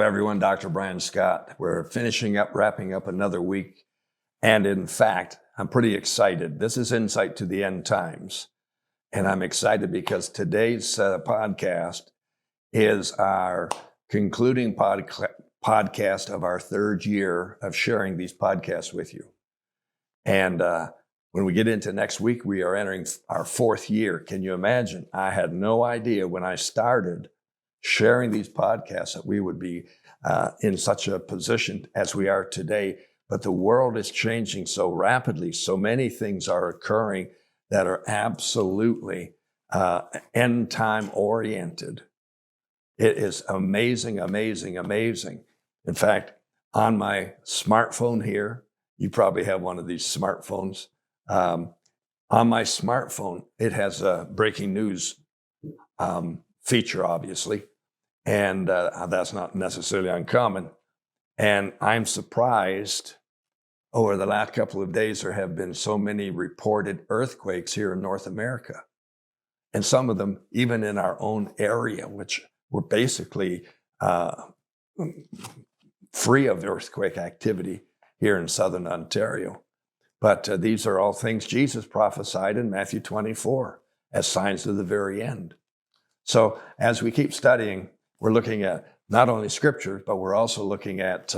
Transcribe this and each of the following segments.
everyone. Dr. Brian Scott. We're wrapping up another week. And in fact, I'm pretty excited. This is Insight to the End Times. And I'm excited because today's podcast is our concluding podcast of our third year of sharing these podcasts with you. And when we get into next week, we are entering our fourth year. Can you imagine? I had no idea when I started sharing these podcasts that we would be in such a position as we are today. But the world is changing so rapidly. So many things are occurring that are absolutely end time oriented. It is amazing, amazing, amazing. In fact, on my smartphone here, you probably have one of these smartphones. On my smartphone, it has a breaking news feature, obviously. And that's not necessarily uncommon. And I'm surprised over the last couple of days, there have been so many reported earthquakes here in North America. And some of them even in our own area, which were basically free of earthquake activity here in Southern Ontario. But these are all things Jesus prophesied in Matthew 24 as signs of the very end. So as we keep studying, we're looking at not only scripture, but we're also looking at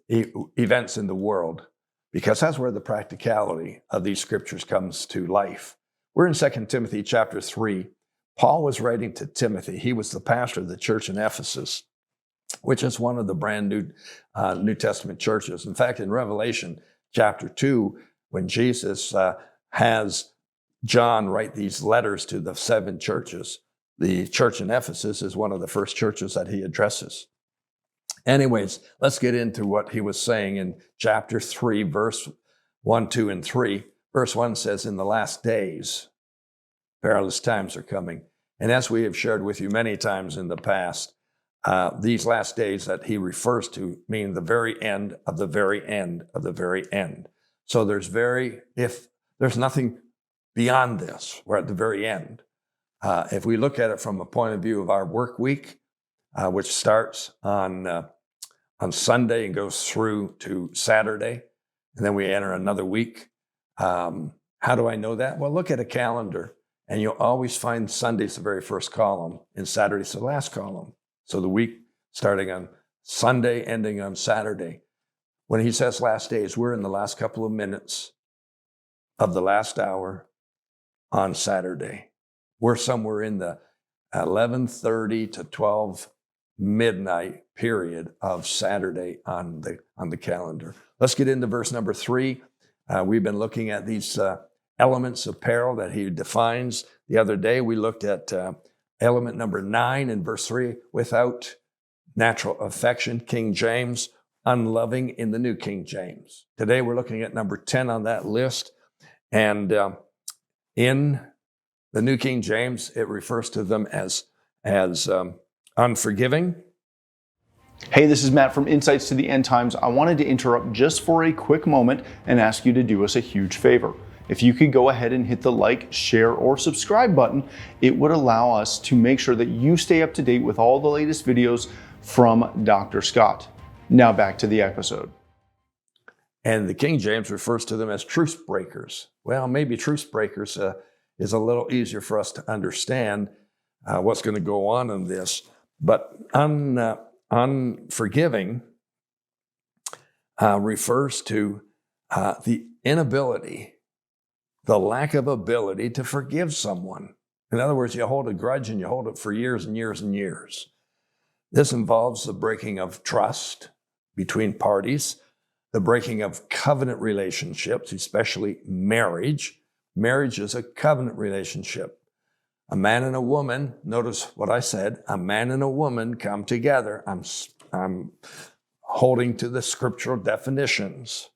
events in the world, because that's where the practicality of these scriptures comes to life. We're in 2 Timothy chapter 3. Paul was writing to Timothy. He was the pastor of the church in Ephesus, which is one of the brand new New Testament churches. In fact, in Revelation chapter 2, when Jesus has John write these letters to the 7 churches, the church in Ephesus is one of the first churches that he addresses. Anyways, let's get into what he was saying in chapter 3, verse 1, 2, and 3. Verse 1 says, "In the last days, perilous times are coming." And as we have shared with you many times in the past, these last days that he refers to mean the very end of the very end of the very end. So if there's nothing beyond this, we're at the very end. If we look at it from a point of view of our work week, which starts on Sunday and goes through to Saturday, and then we enter another week. How do I know that? Well, look at a calendar, and you'll always find Sunday's the very first column, and Saturday's the last column. So the week starting on Sunday, ending on Saturday. When he says last days, we're in the last couple of minutes of the last hour on Saturday. We're somewhere in the 11:30 to 12 midnight period of Saturday on the calendar. Let's get into verse number 3. We've been looking at these elements of peril that he defines. The other day, we looked at element number 9 in verse 3, without natural affection, King James, unloving in the New King James. Today, we're looking at number 10 on that list. And in the New King James, it refers to them as unforgiving. Hey, this is Matt from Insights to the End Times. I wanted to interrupt just for a quick moment and ask you to do us a huge favor. If you could go ahead and hit the like, share, or subscribe button, it would allow us to make sure that you stay up to date with all the latest videos from Dr. Scott. Now back to the episode. And the King James refers to them as truce breakers. Well, maybe truce breakers is a little easier for us to understand what's going to go on in this. But unforgiving refers to the inability, the lack of ability to forgive someone. In other words, you hold a grudge and you hold it for years and years and years. This involves the breaking of trust between parties, the breaking of covenant relationships, especially marriage. Marriage is a covenant relationship. A man and a woman, notice what I said, a man and a woman come together. I'm holding to the scriptural definitions.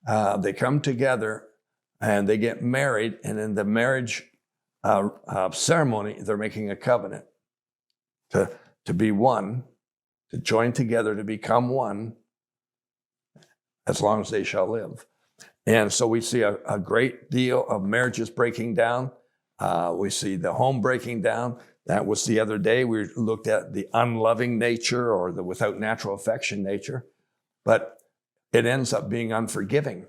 They come together and they get married, and in the marriage ceremony, they're making a covenant to be one, to join together to become one, as long as they shall live. And so we see a great deal of marriages breaking down. We see the home breaking down. That was the other day. We looked at the unloving nature or the without natural affection nature, but it ends up being unforgiving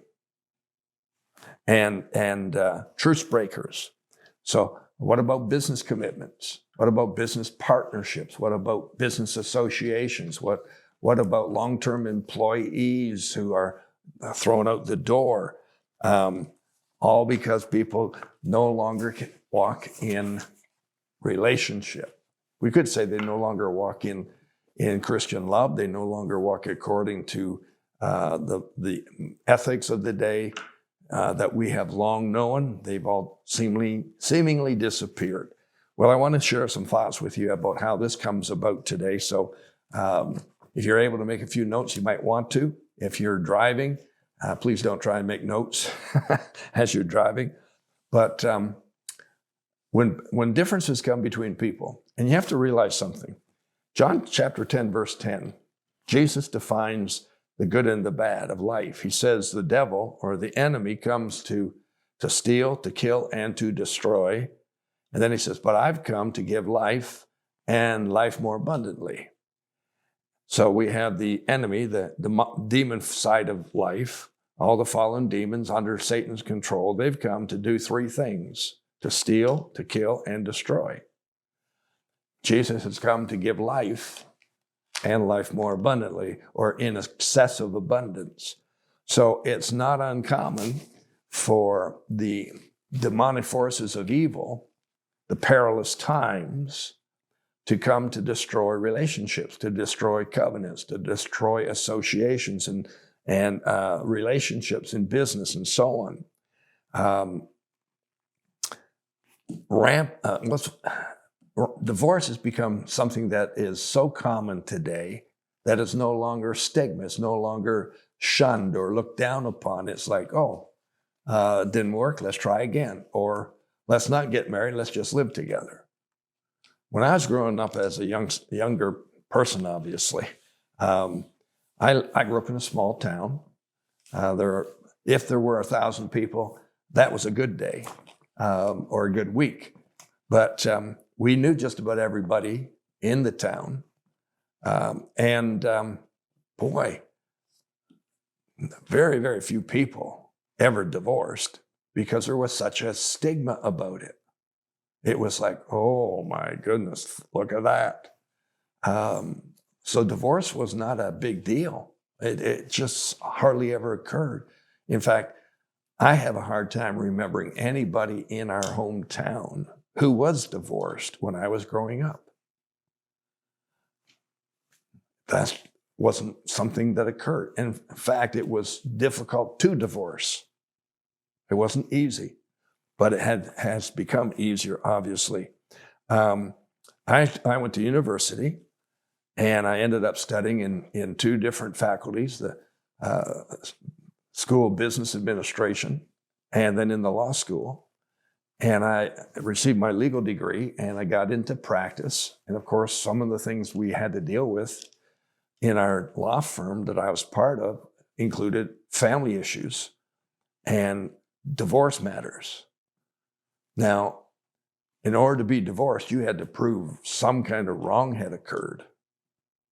and truce breakers. So what about business commitments? What about business partnerships? What about business associations? What about long-term employees who are thrown out the door? All because people no longer can walk in relationship. We could say they no longer walk in Christian love. They no longer walk according to the ethics of the day that we have long known. They've all seemingly disappeared. Well, I want to share some thoughts with you about how this comes about today. So if you're able to make a few notes, you might want to. If you're driving, please don't try and make notes as you're driving. But when differences come between people, and you have to realize something. John chapter 10, verse 10, Jesus defines the good and the bad of life. He says the devil or the enemy comes to steal, to kill, and to destroy. And then he says, but I've come to give life and life more abundantly. So we have the enemy, the demon side of life, all the fallen demons under Satan's control. They've come to do three things: to steal, to kill, and destroy. Jesus has come to give life and life more abundantly, or in excessive abundance. So it's not uncommon for the demonic forces of evil, the perilous times, to come to destroy relationships, to destroy covenants, to destroy associations and relationships in business and so on. Divorce has become something that is so common today that it's no longer stigma, it's no longer shunned or looked down upon. It's like, it didn't work, let's try again. Or let's not get married, let's just live together. When I was growing up as a younger person, obviously, I grew up in a small town. If there were 1,000 people, that was a good day or a good week. But we knew just about everybody in the town. Boy, very, very few people ever divorced because there was such a stigma about it. It was like, oh my goodness, look at that. So divorce was not a big deal. It just hardly ever occurred. In fact, I have a hard time remembering anybody in our hometown who was divorced when I was growing up. That wasn't something that occurred. In fact, it was difficult to divorce. It wasn't easy, but it has become easier, obviously. I went to university, and I ended up studying in two different faculties, the School of Business Administration, and then in the law school. And I received my legal degree, and I got into practice. And of course, some of the things we had to deal with in our law firm that I was part of included family issues and divorce matters. Now, in order to be divorced, you had to prove some kind of wrong had occurred.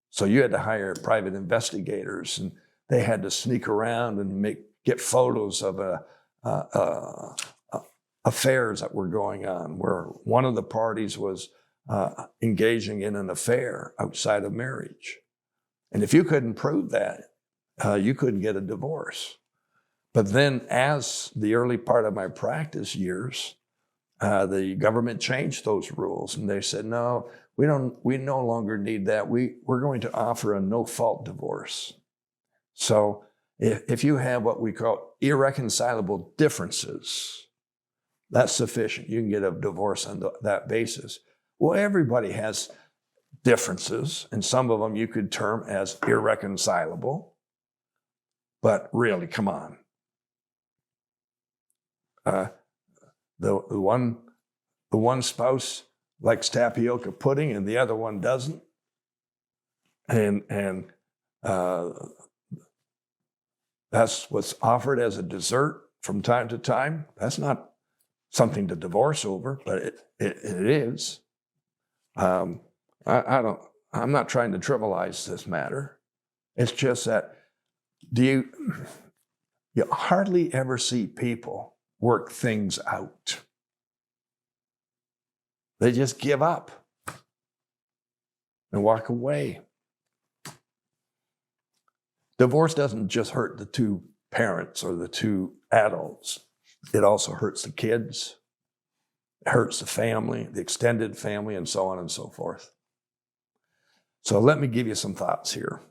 So you had to hire private investigators, and they had to sneak around and get photos of affairs that were going on, where one of the parties was engaging in an affair outside of marriage. And if you couldn't prove that, you couldn't get a divorce. But then as the early part of my practice years, the government changed those rules, and they said, no, we no longer need that. We're going to offer a no-fault divorce. So if you have what we call irreconcilable differences, that's sufficient. You can get a divorce on that basis. Well, everybody has differences, and some of them you could term as irreconcilable. But really, come on. The one spouse likes tapioca pudding and the other one doesn't. And that's what's offered as a dessert from time to time. That's not something to divorce over, but it is. I'm not trying to trivialize this matter. It's just that you hardly ever see people work things out. They just give up and walk away. Divorce doesn't just hurt the two parents or the two adults. It also hurts the kids. It hurts the family, the extended family, and so on and so forth. So let me give you some thoughts here.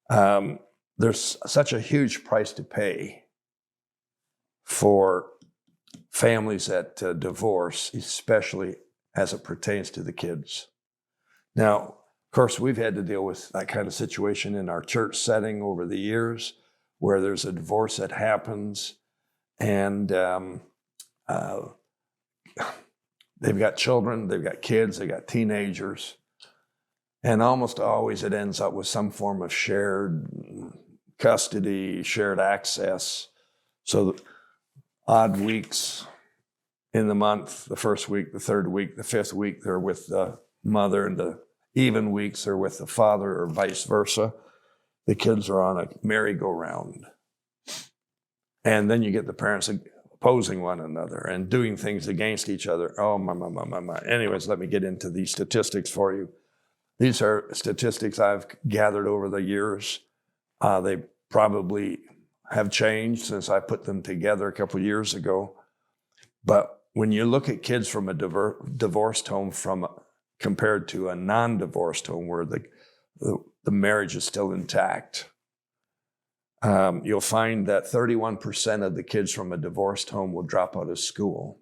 There's such a huge price to pay for families that divorce, especially as it pertains to the kids. Now, of course, we've had to deal with that kind of situation in our church setting over the years, where there's a divorce that happens, and they've got children, they've got kids, they've got teenagers, and almost always it ends up with some form of shared custody, shared access. So odd weeks in the month, the first week, the third week, the fifth week, they're with the mother, and the even weeks are with the father, or vice versa. The kids are on a merry-go-round. And then you get the parents opposing one another and doing things against each other. Oh, my. Anyways, let me get into these statistics for you. These are statistics I've gathered over the years. They probably have changed since I put them together a couple of years ago. But when you look at kids from a divorced home compared to a non-divorced home where the marriage is still intact, you'll find that 31% of the kids from a divorced home will drop out of school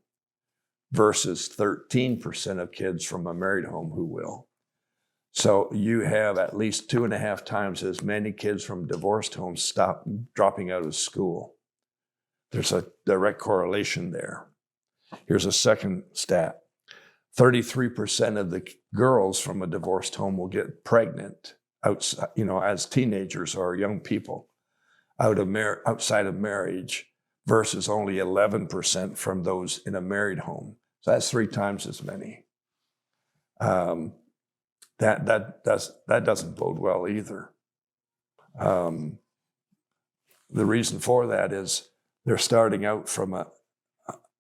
versus 13% of kids from a married home who will. So you have at least 2.5 times as many kids from divorced homes stop dropping out of school. There's a direct correlation there. Here's a second stat. 33% of the girls from a divorced home will get pregnant outside, as teenagers or young people outside of marriage, versus only 11% from those in a married home. So that's 3 times as many. That doesn't bode well either. The reason for that is they're starting out from an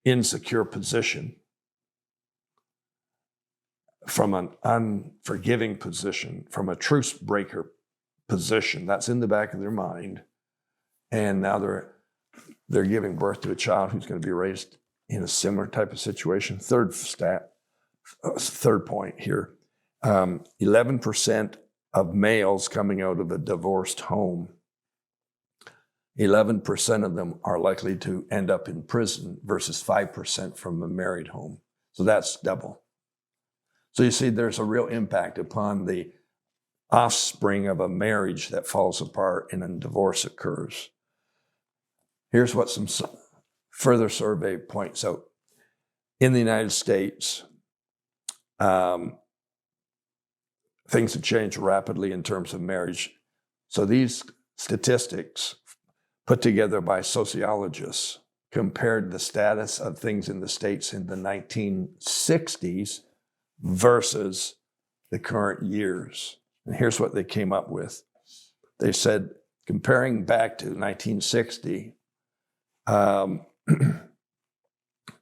insecure position, from an unforgiving position, from a truce breaker position. That's in the back of their mind. And now they're giving birth to a child who's going to be raised in a similar type of situation. Third point here. 11% of males coming out of a divorced home, 11% of them are likely to end up in prison versus 5% from a married home. So that's double. So you see, there's a real impact upon the offspring of a marriage that falls apart and a divorce occurs. Here's what some further survey points out. In the United States, things have changed rapidly in terms of marriage. So these statistics put together by sociologists compared the status of things in the States in the 1960s versus the current years. And here's what they came up with. They said, comparing back to 1960,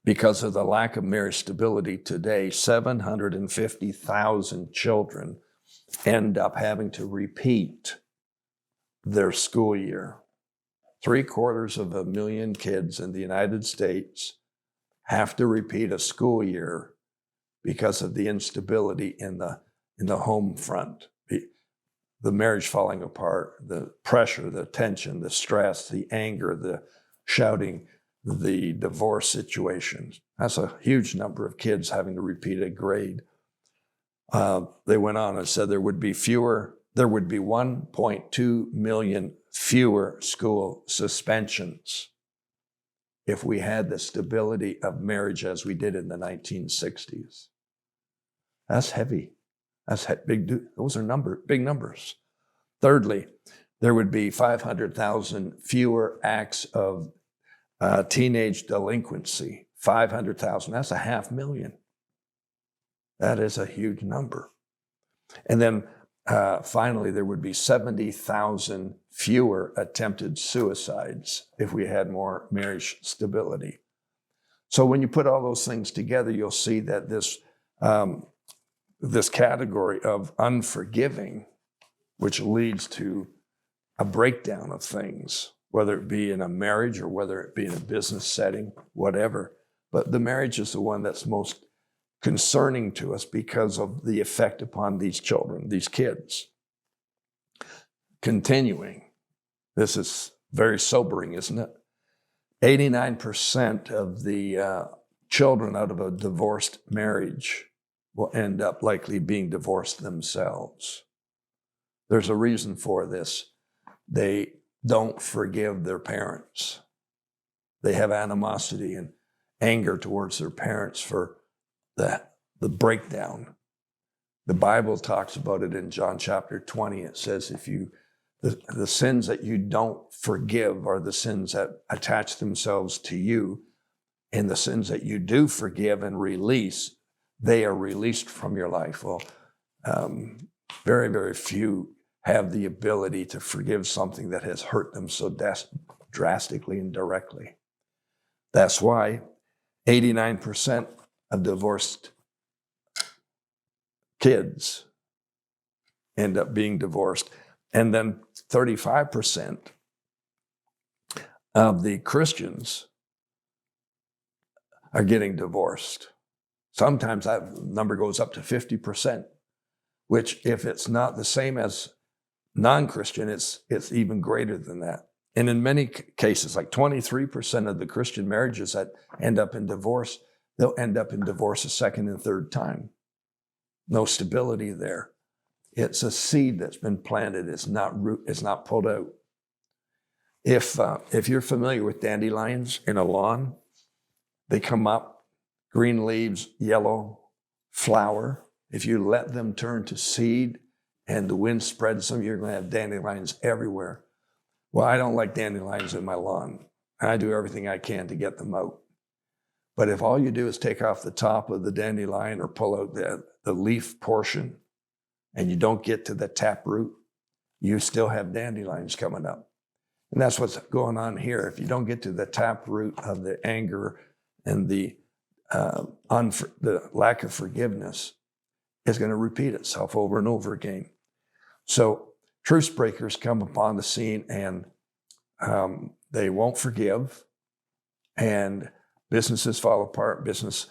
because of the lack of marriage stability today, 750,000 children end up having to repeat their school year. 750,000 kids in the United States have to repeat a school year because of the instability in the home front. The marriage falling apart, the pressure, the tension, the stress, the anger, the shouting, the divorce situations. That's a huge number of kids having to repeat a grade. They went on and said there would be 1.2 million fewer school suspensions if we had the stability of marriage as we did in the 1960s. That's heavy. Those are big numbers. Thirdly, there would be 500,000 fewer acts of teenage delinquency. 500,000, that's 500,000. That is a huge number. And then finally, there would be 70,000 fewer attempted suicides if we had more marriage stability. So when you put all those things together, you'll see that this category of unforgiving, which leads to a breakdown of things, whether it be in a marriage or whether it be in a business setting, whatever. But the marriage is the one that's most concerning to us because of the effect upon these children, these kids. Continuing, this is very sobering, isn't it? 89% of the children out of a divorced marriage will end up likely being divorced themselves. There's a reason for this. They don't forgive their parents. They have animosity and anger towards their parents for the breakdown. The Bible talks about it in John chapter 20. It says the sins that you don't forgive are the sins that attach themselves to you, and the sins that you do forgive and release, they are released from your life. Well, very, very few have the ability to forgive something that has hurt them so drastically and directly. That's why 89% of divorced kids end up being divorced. And then 35% of the Christians are getting divorced. Sometimes that number goes up to 50%, which if it's not the same as non-Christian, it's even greater than that. And in many cases, like 23% of the Christian marriages that end up in divorce, they'll end up in divorce a second and third time. No stability there. It's a seed that's been planted. It's not pulled out. If you're familiar with dandelions in a lawn, they come up, green leaves, yellow flower. If you let them turn to seed and the wind spreads them, you're going to have dandelions everywhere. Well, I don't like dandelions in my lawn. I do everything I can to get them out. But if all you do is take off the top of the dandelion or pull out the leaf portion and you don't get to the taproot, you still have dandelions coming up. And that's what's going on here. If you don't get to the taproot of the anger and the lack of forgiveness, it's going to repeat itself over and over again. So truce breakers come upon the scene and they won't forgive, and businesses fall apart, business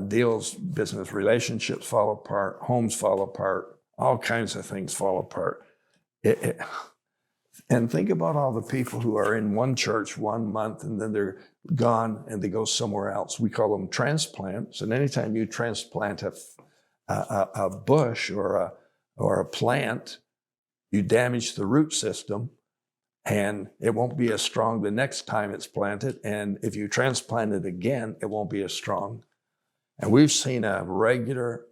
deals, business relationships fall apart, homes fall apart, all kinds of things fall apart. And think about all the people who are in one church 1 month and then they're gone and they go somewhere else. We call them transplants. And anytime you transplant a bush or a plant, you damage the root system and it won't be as strong the next time it's planted. And if you transplant it again, it won't be as strong. And we've seen a regular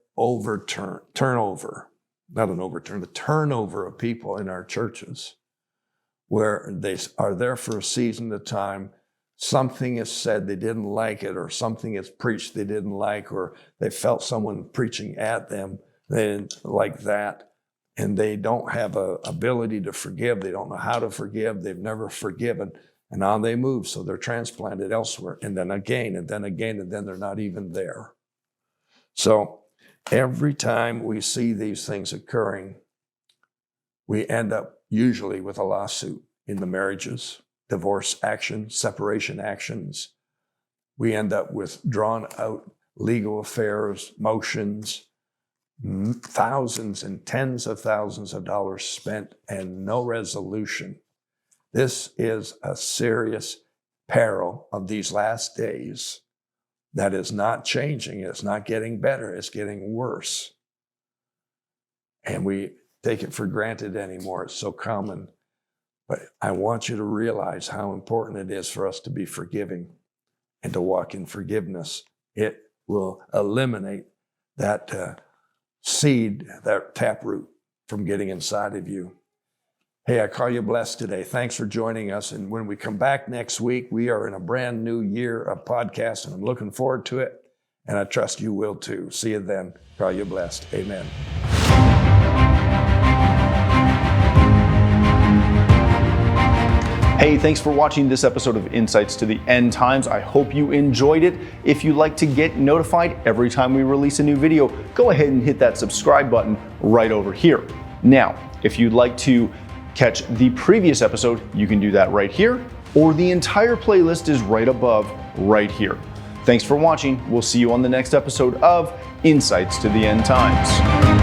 turnover of people in our churches where they are there for a season at a time. Something is said they didn't like it, or something is preached they didn't like, or they felt someone preaching at them, they didn't like that. And they don't have an ability to forgive. They don't know how to forgive. They've never forgiven. And on they move. So they're transplanted elsewhere. And then again, and then again, and then they're not even there. So every time we see these things occurring, we end up usually with a lawsuit in the marriages, divorce action, separation actions. We end up with drawn out legal affairs, motions, thousands and tens of thousands of dollars spent and no resolution. This is a serious peril of these last days that is not changing. It's not getting better. It's getting worse. And we take it for granted anymore. It's so common. But I want you to realize how important it is for us to be forgiving and to walk in forgiveness. It will eliminate that seed, that taproot from getting inside of you. Hey, I call you blessed today. Thanks for joining us. And when we come back next week, we are in a brand new year of podcast, and I'm looking forward to it. and I trust you will too. See you then. Pray you're blessed. Amen. Hey, thanks for watching this episode of Insights to the End Times. I hope you enjoyed it. If you'd like to get notified every time we release a new video, go ahead and hit that subscribe button right over here. Now, if you'd like to catch the previous episode, you can do that right here, or the entire playlist is right above, right here. Thanks for watching. We'll see you on the next episode of Insights to the End Times.